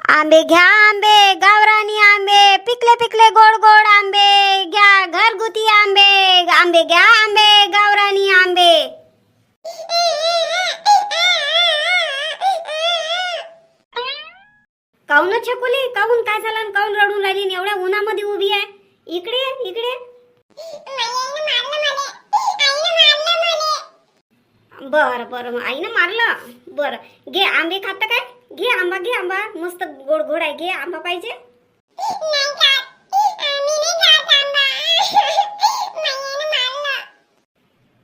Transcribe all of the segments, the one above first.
आंबे घ्या आंबे, गावरानी आंबे, पिकले पिकले गोड गोड आंबे घ्या, घरगुती आंबे, आंबे घ्या आंबे, गावरानी आंबे. काऊन छकुली, काऊन काय झालं, काऊन रडून राहिली, एवढ्या उन्हामध्ये उभी आहे. इकडे इकडे. बर बर, आईनं मारलं. बर घे आंबे, खात काय? घे आंबा, घे आंबा, मस्त गोड गोड आहे, घे आंबा. पाहिजे?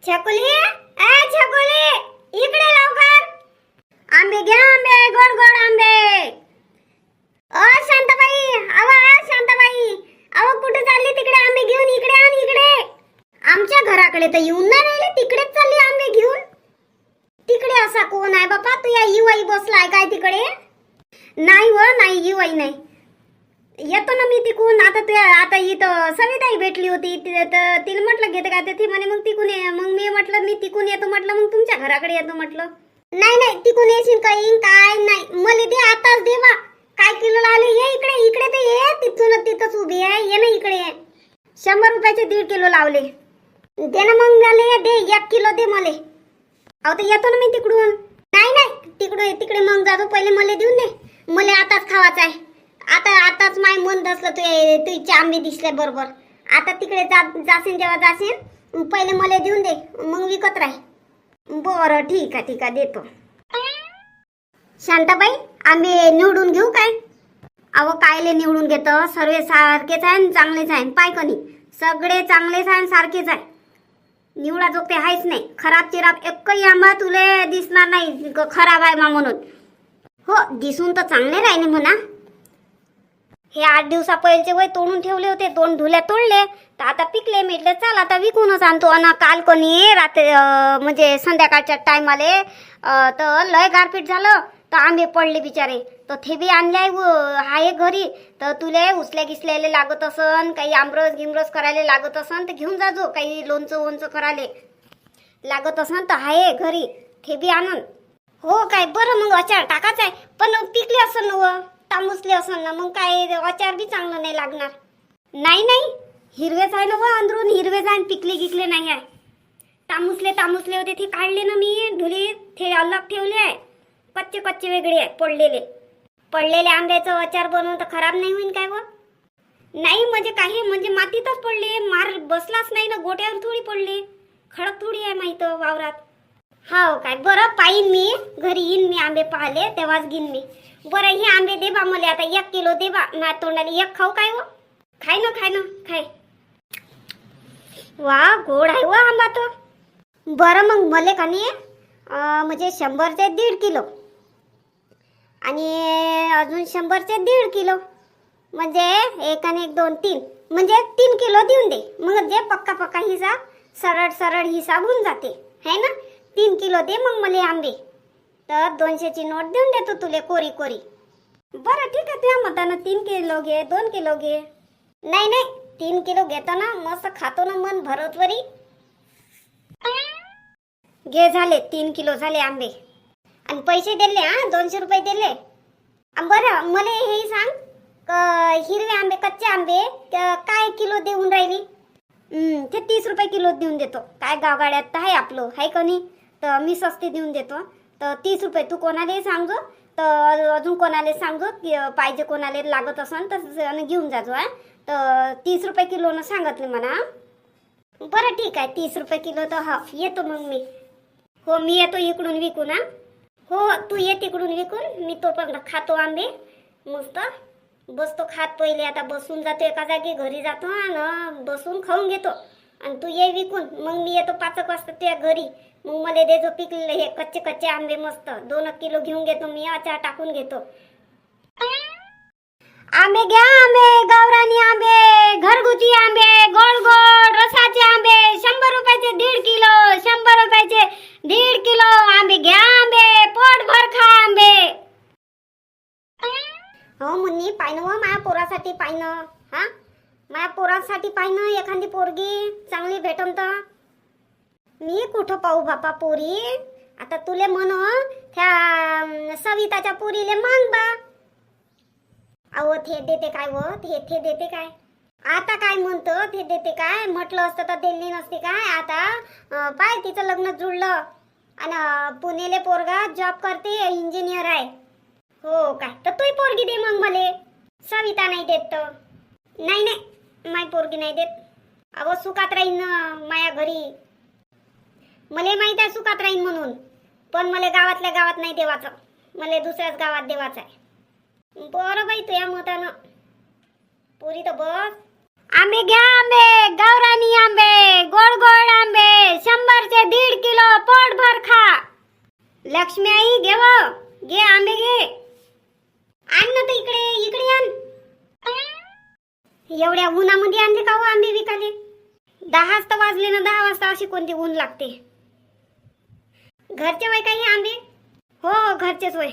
छकुली, ए छकुली, इकडे लवकर. आंबे घ्या आंबे, गोड गोड आंबे. ओ शांताबाई, अहो शांताबाई, अहो कुठे चालली? तिकडे आंबे घेऊन इकडे आण, इकडे. आमच्या घराकडे तर येऊन नाही राहिले, तिकडेच चालली आंबे घेऊन. तिकडे असा कोण आहे बापा? तू या युवाई बसलाय काय तिकडे? नाही व नाही, युवाई नाही. येतो ना मी तिकून. आता इथं सविताई भेटली होती, तिला म्हटलं घेते का? ती म्हणे मग तिकून ये. मग मी म्हटलं मी तिकून येतो, म्हटलं मग तुमच्या घराकडे येतो म्हटलं. नाही नाही, तिकून येशील काही काय नाही, मला दे आताच दे बा. काय किलो लावले? ये इकडे, इकडे ते ये. तिथून तिथंच उभी आहे, ये ना इकडे ये. 100 रुपयाचे 1.5 किलो लावले. दे ना मग, झाले दे, 1 किलो दे मले. अहो तर येतो ना मी तिकडून. नाही नाही, तिकडे मग जातो, पहिले मला देऊन दे. मला आताच खावायचं आहे. आताच माय मन दसलं, तुझे आंबे दिसले बरोबर. आता तिकडे जाशील, जेव्हा जाशील पहिले मला देऊन दे, मग विकत राह. बरं ठीक आहे देतो. शांताबाई, आंबे निवडून घेऊ काय? अहो कायले निवडून घेतो, सर्व सारखेच आहे, चांगलेच आहे. पाय कनी सगळे चांगलेच आहे, सारखेच आहे. निवडा जोगते आहेच नाही. खराब चिराब एकही आंबा तुले दिसणार नाही खराब आहे म्हणून. हो, दिसून तर चांगले राहिले म्हणा. हे 8 दिवसा पहिलेचे वय तोडून ठेवले होते, 2 ढुल्या तोडले, तर आता पिकले. म्हटलं चल आता विकूनच आणतो. आणि काल कोणी रात्री म्हणजे संध्याकाळच्या टायमाले तर लय गारपीट झालं, तर आंबे पडले बिचारे. तर ते बी आणले आहे घरी. तर तुले उचल्या गिसल्याला लागत असन, काही आमरस गिमरस करायला लागत असन तर घेऊन जाजो. काही लोणचं करायला लागत असन तर आहे घरी, ते बी आणून. हो काय? बरं मग अचार टाकाच आहे, पण पिकले असन ना, तामुसले असन ना, मग काय अचार बी चांगलं नाही लागणार. नाही नाही, हिरवेच आहे ना व, अंदरून हिरवेच आहे, पिकले गिकले नाही आहे. तामुसले होते ते काढले ना मी, धुले ते अलग ठेवले आहे. कच्चे वेगळे आहे. पडलेले आंब्याचं अचार बनवून तर खराब नाही होईल काय व? नाही म्हणजे काही, म्हणजे मातीतच पडले, मार बसलाच नाही ना, गोट्यावर थोडी पडले, खडक थोडी आहे माहित वावरात. हो काय? बरं पाहिन मी, घरी येईन मी आंबे पाहिले तेव्हाच घेईन मी. बरं हे आंबे दे बा मला, आता 1 किलो दे बा. ना तोंडाला 1 खाऊ काय व? खाय ना. वा गोड आहे व आंबा तो. बरं मग मले का नाही म्हणजे 100चे 1.5 किलो आणि अजून 100चे 1.5 किलो, म्हणजे 1 आणि 1 2 3, म्हणजे 3 किलो देऊन दे. मग जे पक्का हिसाब, सरळ हिसाब होऊन जाते है ना. 3 किलो दे मग मला आंबे. तर 200ची नोट देऊन देतो तुले कोरी. बरं ठीक आहे, तुझ्या मतानं 3 किलो घे, 2 किलो घे. नाही 3 किलो घेतो ना, मस्त खातो ना, मन भरतवरी. घे, झाले 3 किलो झाले आंबे. आणि पैसे दिले 200 रुपये दिले. बरं मला हे सांग, हिरवे आंबे, कच्चे आंबे काय किलो देऊन राहिली? ते 30 रुपये किलो देऊन देतो. काय गावगाड्यात तर आहे आपलं, आहे कोणी, तर मी सस्ते देऊन देतो. तर 30 रुपये. तू कोणाला सांगतो, तर अजून कोणाला सांगतो की पाहिजे, कोणाला लागत असन तर घेऊन जाजो. तर 30 रुपये किलोनं सांगितले म्हणा. बरं ठीक आहे, 30 रुपये किलो. तर हा येतो मग मी. हो मी येतो इकडून विकून. हो तू ये तिकडून विकून, मी तो पण खातो आंबे मस्त. बसतो खात. पहिले आता बसून जातो एका जागी, घरी जातो आणि बसून खाऊन घेतो. आणि तू ये विकून, मग मी येतो 5 वाजता तुझ्या घरी. मग मला दे जो पिकलेले हे कच्चे आंबे मस्त 2 किलो घेऊन घेतो मी, अचार टाकून घेतो. आंबे घ्या आंबे, गावरानी आंबे, घरगुती आंबे, गोड गोड रसाचे आंबे, 100 रुपयाचे 1.5 किलो, 100 रुपयाचे 1.5 किलो आंबे घ्या आंबे, पोट भर खा आंबे. हो मुन्नी, पाहिनं व माझ्या पोरासाठी पाहिनं. माझ्या पोरासाठी पाहिनं एखादी पोरगी चांगली भेटन तर. मी कुठं पाहू बापा पोरी? आता तुले म्हण त्या सविताच्या पोरीले मांग बा. अहो ते देते काय व ते देते काय? आता काय म्हणतो ते देते काय? म्हटलं असतं तर दिल्ली नसते काय? आता पाय तिचं लग्न जुळलं आणि पुणेले पोरगा जॉब करते, इंजिनियर आहे. हो काय? तर तूही पोरगी दे मग मले. सविता नाही देत तर. नाही नाही माय पोरगी नाही देत. अहो सुखात राहीन माया घरी. मला माहित आहे सुखात राहीन म्हणून, पण मला गावातल्या गावात नाही देवाचं, मला दुसऱ्याच गावात देवाचं आहे. बरं बाई तुझ्या मतानं पुरी तर बस. आंबे घ्या आंबे, गावरानी आंबे, गोड गोड आंबे, 100चे 1.5 किलो पोटभर खा. लक्ष्मी आई घेव, घे आंबे घे. आण ना तर इकडे इकडे आण. एवढ्या उन्हामध्ये आणले का हो आंबे विकाले? 10 तर वाजले ना, 10 वाजता अशी कोणती ऊन लागते. घरचे वय काही आंबे? हो घरचेच वय,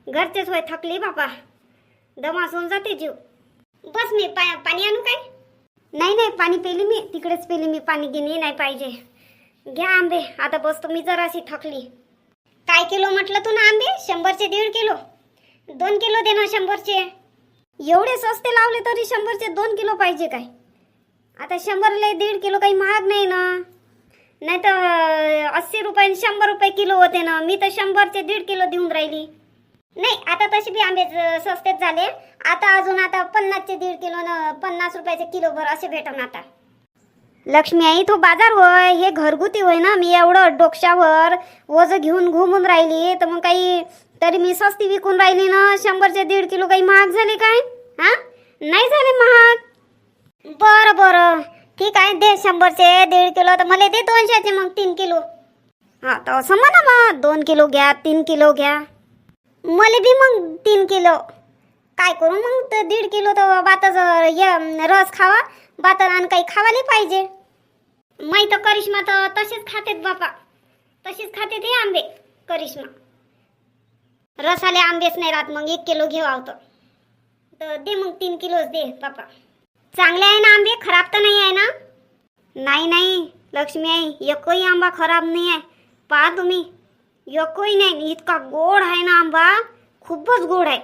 घरचेच वय. थकली बापा, दमासून जाते जीव. बस मी पाणी आणू काय? नाही नाही पाणी पेली मी, तिकडेच पेली मी. पाणी गिनी नाही पाहिजे. घ्या आंबे. आता बसतो मी, जराशी थकली. काय किलो म्हटलं तू ना आंबे? 100चे 1.5 किलो. 2 किलो दे ना 100चे. एवढे सस्ते लावले तरी 100चे 2 किलो पाहिजे काय? आता 100ला 1.5 किलो काही महाग नाही ना. नाही तर 80 रुपये 100 रुपये किलो होते ना. मी तर 100चे 1.5 किलो देऊन राहिली. नाही आता तसे बी आंबे स्वस्तेच झाले. आता अजून आता 50चे 1.5 किलो न 50 रुपयाचे किलो भर असे भेटन आता. लक्ष्मी आई तो बाजार होय, हे घरगुती होय ना. मी एवढं डोक्यावर ओझं घेऊन घुमून राहिली तर मग काही तरी मी स्वस्ती विकून राहिली ना. 100चे 1.5 किलो काही महाग झाले काय? हा नाही झाले महाग. बरं बरं ठीक आहे, दे 100चे 1.5 किलो. तर मला दे 200चे मग 3 किलो. हा तर असं म्हणा मग 2 किलो घ्या, 3 किलो घ्या. मला बी मग 3 किलो. काय करू मग? तर 1.5 किलो तर बातच रस खावा बातर आणि काही खावाले पाहिजे. माही तर करिश्मा तर तसेच खातेत बापा, तसेच खाते ते आंबे करिश्मा. रसाले आंबेच नाही राहत. मग 1 किलो घेऊ आवतं तर दे मग 3 किलोच दे बापा. चांगले आहे ना आंबे? खराब तर नाही आहे ना? नाही नाही लक्ष्मी आई, एकही आंबा खराब नाही आहे. पहा तुम्ही, एकही नाही. इतका गोड आहे ना आंबा, खूपच गोड आहे.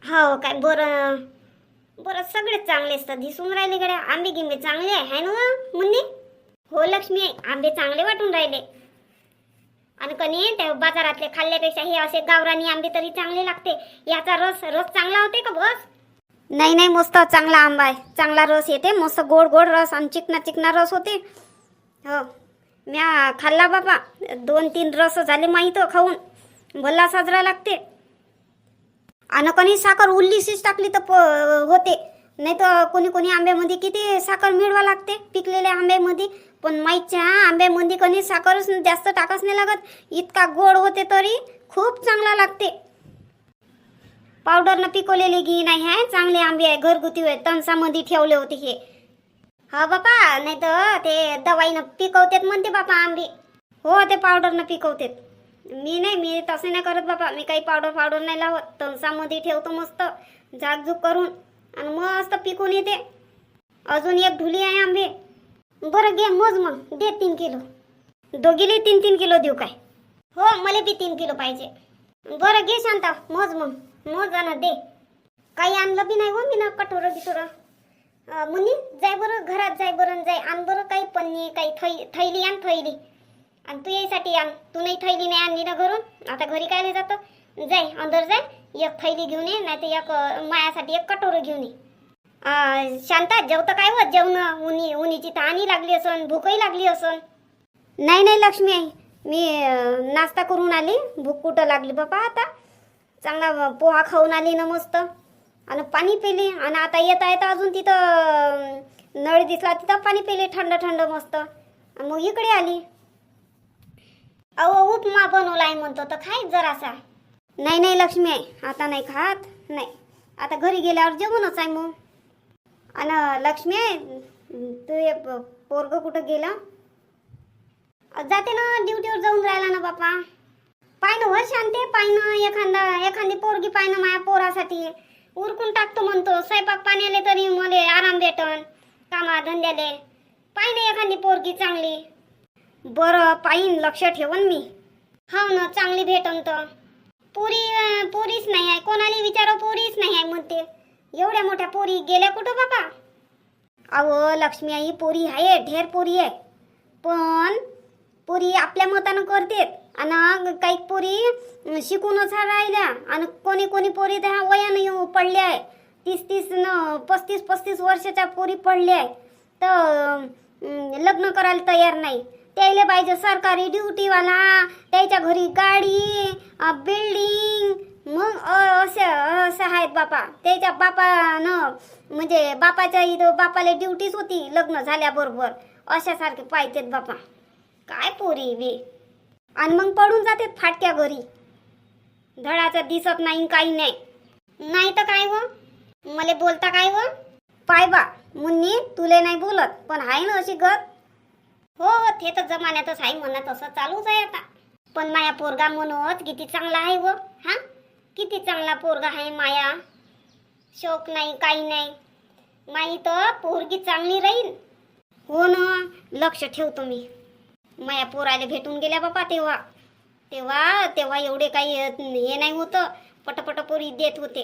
हो काय? बरं बरं सगळेच चांगले असतात. दिसून राहिले गड्या आंबे गिंबे चांगले आहे ना मुन्नी? हो लक्ष्मी आई, आंबे चांगले वाटून राहिले. आणि कणी त्या बाजारातले खाल्ल्यापेक्षा हे असे गावरानी आंबे तरी चांगले लागते. याचा रस चांगला होते का बस? नाही नाही मस्त चांगला आंबा आहे. चांगला रस येते, मस्त गोड गोड रस आणि चिकना चिकना रस होते. हो म्या खाल्ला बाबा, 2-3 रस झाले माहीत खाऊन. भल्ला साजरा लागते. आणि कणी साखर उल्लीशीच टाकली तर होते. नाही तर कोणी कोणी आंब्यामध्ये किती साखर मिळवा लागते पिकलेल्या आंब्यामध्ये. पण माईच्या आंब्यामध्ये कणी साखर जास्त टाकच नाही लागत. इतका गोड होते तरी खूप चांगला लागते. पावडरनं पिकवलेले घी नाही आहे, चांगले आंबे आहे, घरगुती आहे. तणसामध्ये ठेवले होते हे. हा बापा, नाही तर ते दवाईनं पिकवतात म्हणते बापा आंबे. हो ते पावडरनं पिकवतात. मी नाही, मी तसे नाही करत बापा. मी काही पावडर नाही लावत. तणसामध्ये ठेवतो मस्त झाकझूक करून आणि मस्त पिकून येते. अजून एक ढुली आहे आंबे. बरं घे मोज मग, दे 3 किलो. दोघीले 3-3 किलो देऊ काय? हो मला बी 3 किलो पाहिजे. बरं घे शांता, मोज मग, मोज ना दे. काही आणलं बी नाही हो मी ना, कटोरं बिटोरं. मुन्नी जाय बरं घरात, जाय बरं जाय आण बरं काही पन्नी, काही थैली आण थैली. आणि तू यायसाठी आण. तू नाही थैली नाही आणली ना घरून, आता घरी काय जातं. जाय अंदर जाय, एक थैली घेऊन ये, नाही तर एक मायासाठी एक कटोरं घेऊन ये. शांता जेवतं काय हो? जेवण उन्हीची तहानी लागली असन, भूकही लागली असन. नाही नाही लक्ष्मी आई, मी नाश्ता करून आली. भूक कुठं लागली बाबा आता. चांगला पोहा खाऊन आली ना मस्त, आणि पाणी पिली. आणि आता येता येता अजून तिथं नळ दिसला, तिथं पाणी पिले थंड थंड मस्त. मग इकडे आली. अहो उपमा बनवला आहे म्हणतो तर खाय जरासा. नाही नाही लक्ष्मी आई, आता नाही खात. नाही आता घरी गेल्यावर जेवणच आहे मग. आणि लक्ष्मी आई, तू पोरग कुठं गेला? जाते ना ड्युटीवर जाऊन राहिला ना बापा. पाय ना वर शांते, पाय ना एखादी पोरगी पाय ना माझ्या पोरासाठी. उरकून टाकतो म्हणतो, स्वयंपाक पाण्याले तरी मला आराम भेटन कामा धंद्याले. पाय ना एखादी पोरगी चांगली. बरं पाहिन, लक्ष ठेवन मी. हो ना चांगली भेटन तर. पुरीच नाही आहे, कोणाला विचार चार पोरीच नाही आहे म्हणते. एवढ्या मोठ्या पोरी गेल्या कुठं बाबा? अहो लक्ष्मी आई, पोरी आहे, ढेर पोरी आहे, पण पोरी आपल्या मतानं करतेत आणि काही पोरी शिकूनच राहिल्या आणि कोणी कोणी पोरी त्या वयानं पडल्या आहे. 30-30 न 35-35 वर्षाच्या पोरी पडल्या आहे तर लग्न करायला तयार नाही. त्याला पाहिजे सरकारी ड्युटीवाला, त्याच्या घरी गाडी, बिल्डिंग, मग असं आहेत बापा. त्याच्या बापानं म्हणजे बापाच्या इथं बापाला ड्युटीच होती लग्न झाल्याबरोबर. अशासारखे पाहिजेत बापा. काय पोरी बी आणि मग पडून जाते फाटक्या घरी. धडाचं दिसत नाही, काही नाही. नाही तर काय व मला बोलता काय व? पाय बा मुन्नी, तुले नाही बोलत पण आहे ना अशी गत. हो ते तर जमान्यातच आहे म्हणा, तसं चालूच आहे आता. पण माया पोरगा म्हणत किती चांगला आहे व. हा किती चांगला पोरगा आहे माया. शोक नाही, काही नाही. माई तर पोरगी चांगली राहील. हो ना, लक्ष ठेव तुम्ही. माया पोराला भेटून गेल्या बापा तेव्हा तेव्हा तेव्हा एवढे काही हे नाही होतं. पटपट पोरी देत होते.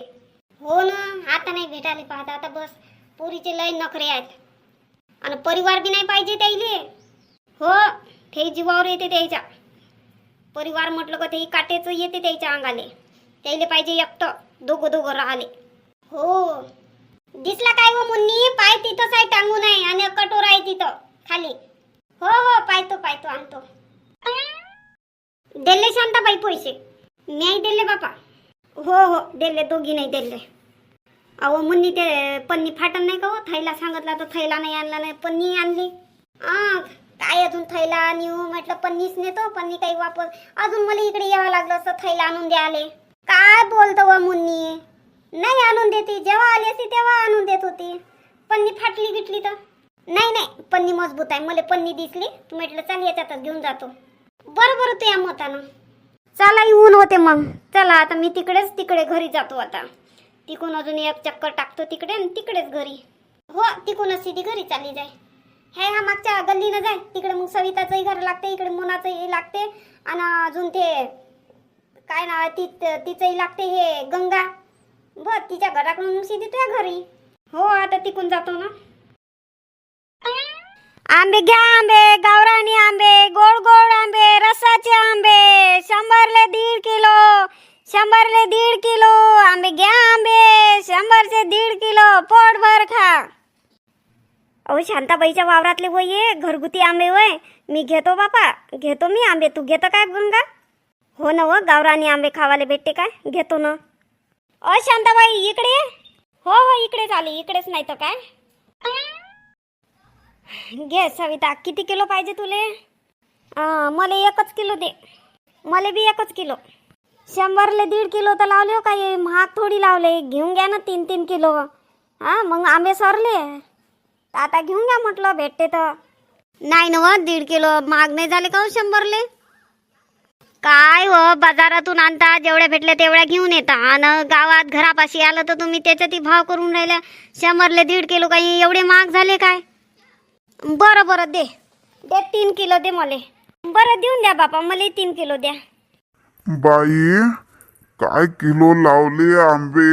हो ना, आता नाही भेटायला पाहता. आता बस पोरीचे लय नखरे आहेत आणि परिवार बी नाही पाहिजे त्याइले. हो ते जीवावर येते त्याच्या. परिवार म्हटलं का ते काटेचं येते त्याच्या अंगाले. त्याइले पाहिजे एकटं, दोघं दोघं राहिले. हो दिसला काय व मुन्नी? पाय तिथंच आहे, टांगून आहे आणि कटोरा आहे तिथं खाली. हो हो पाहतो पाहतो, आणतो. दिले शांताबाई पैसे? नाही दिले बापा. हो हो दिले, दोघी नाही दिले. अहो मुन्नी ते पन्नी फाटन नाही का हो? थैला सांगितला तर थैला नाही आणला, नाही पन्नी आणली. काय अजून थैला नेऊ म्हटलं, पन्नीच नेतो. पन्नी काही वापर अजून मला इकडे यावं लागलं असं थैला आणून द्याले. काय बोलतो व मुन्नी? नाही आणून देते, जेव्हा आली असती तेव्हा आणून देत होती. पन्नी फाटली गिटली तर नाही. नाही पन्नी मजबूत आहे. मला पन्नी दिसली, तू म्हटलं चाल याच्यातच घेऊन जातो. बरोबर तू या मतानं. चला येऊन होते मग. चला आता मी तिकडे घरी जातो आता. तिकून अजून एक चक्कर टाकतो तिकडे आणि तिकडेच घरी. हो तिकूनच सीधी घरी चालली जाय. हा मागच्या गल्लीनं जाय. तिकडे मग सविताचंही घर लागते, इकडे मोनाचंही लागते आणि अजून ते काय ना तिचंही लागते हे गंगा. बस तिच्या घराकडून मग सीधी तुझ्या घरी. हो आता तिकून जातो ना. आंबे घ्या, आंबे गावरानी आंबे, गोड गोड आंबे, रसाचे आंबे, 100ले 1.5 किलो, 100ले 1.5 किलो आंबे घ्या. आंबे 100चे 1.5 किलो, पोटभर खा. अहो शांताबाईच्या वावरातले वय ये घरगुती आंबे वय. मी घेतो बापा, घेतो मी आंबे. तू घेतो काय गंगा? हो ना व, गावरानी आंबे खावाले भेटते काय? घेतो ना. शांताबाई इकडे. हो हो इकडेच आली, इकडेच नाही तर काय. घे सविता, किती किलो पाहिजे तुले? मला 1 किलो दे. मला बी 1 किलो. 100ले 1.5 किलो तर लावले हो, काही महाग थोडी लावले. घेऊन घ्या ना 3-3 किलो. मग आंबे सरले आता घेऊन घ्या म्हटलं, भेटते तर. नाही ना व, 1.5 किलो महाग नाही झाले का हो 100ले? काय हो बाजारातून आणता, जेवढ्या भेटल्या तेवढ्या घेऊन येता आणि गावात घरापाशी आलं तर तुम्ही त्याच्यात भाव करून राहिल्या. 100ले 1.5 किलो काही एवढे महाग झाले काय? बरं बरं दे 3 किलो दे मला. बरं देऊन द्या बापा, मला 3 किलो द्या. बाई काय किलो लावले आंबे?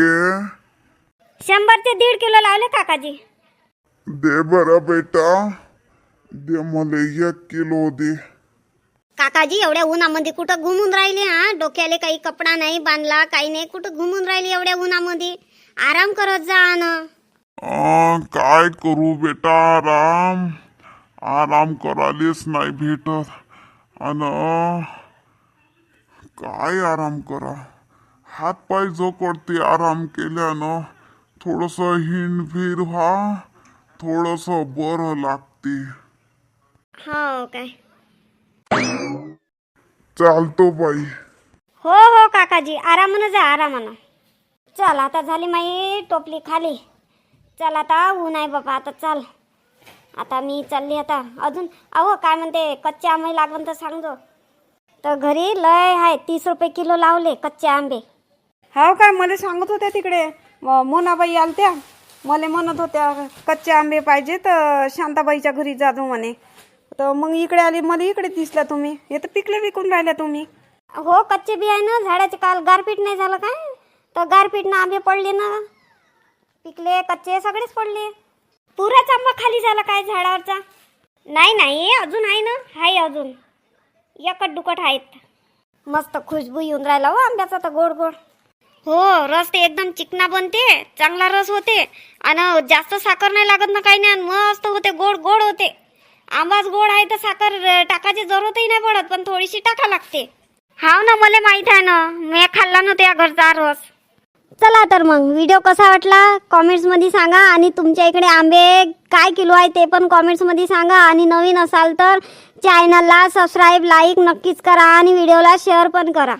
100चे 1.5 किलो लावले काकाजी. दे बरं बेटा, दे मला 1 किलो दे. काकाजी एवढ्या उन्हामध्ये कुठं घुमून राहिले? डोक्याला काही कपडा नाही बांधला, काही नाही, कुठं घुमून राहिले एवढ्या उन्हामध्ये? आराम करत जा ना. काय करू बेटा, आराम करायलाच नाही भेटत. आणि काय आराम करा, हात पाय जकडते आराम केल्यानं. थोडस हिंडफिर व्हा, थोडस बरं लागते. हो काय? चालतो बाई. हो हो काकाजी, आरामानं जा, आरामानं. चल आता झाली माई टोपली खाली. चल आता ऊन आहे बाबा, आता चल. आता मी चालली आता. अजून अहो काय म्हणते, कच्चे आंबे लागून तर सांगतो. तर घरी लय आहे, 30 रुपये किलो लावले कच्चे आंबे. हो काय? मला सांगत होत्या तिकडे मोनाबाई आलत्या, मला म्हणत होत्या कच्चे आंबे पाहिजे तर शांताबाईच्या घरी जातो म्हणे. तर मग इकडे आली, मला इकडे दिसला तुम्ही. हे तर पिकले विकून राहिल्या तुम्ही. हो कच्चे बी आहे ना झाडाचे. काल गारपीट नाही झालं काय, तर गारपीटनं आंबे पडले ना, पिकले कच्चे सगळेच पडले. पुराच आंबा खाली झाला काय झाडावरचा? नाही नाही, अजून आहे ना, आहे अजून एकट दुकट आहेत. मस्त खुशबू येऊन राहिला हो आंब्याचा तर, गोड गोड. हो, रस ते एकदम चिकना बनते, चांगला रस होते आणि जास्त साखर नाही लागत ना, काही नाही, मस्त होते, गोड गोड होते. आंबाच गोड आहे तर साखर टाकायची जरूरतही नाही पडत, पण थोडीशी टाका लागते. हाव ना, मला माहित आहे ना, मी खाल्ला ना त्या घरचा रस. चला तर मग व्हिडिओ कसा वाटला कॉमेंट्समध्ये सांगा, आणि तुमच्या इकडे आंबे काय किलो आहे ते पण कॉमेंट्समध्ये सांगा. आणि नवीन असाल तर चॅनलला सबस्क्राईब, लाईक नक्कीच करा आणि व्हिडिओला शेअर पण करा.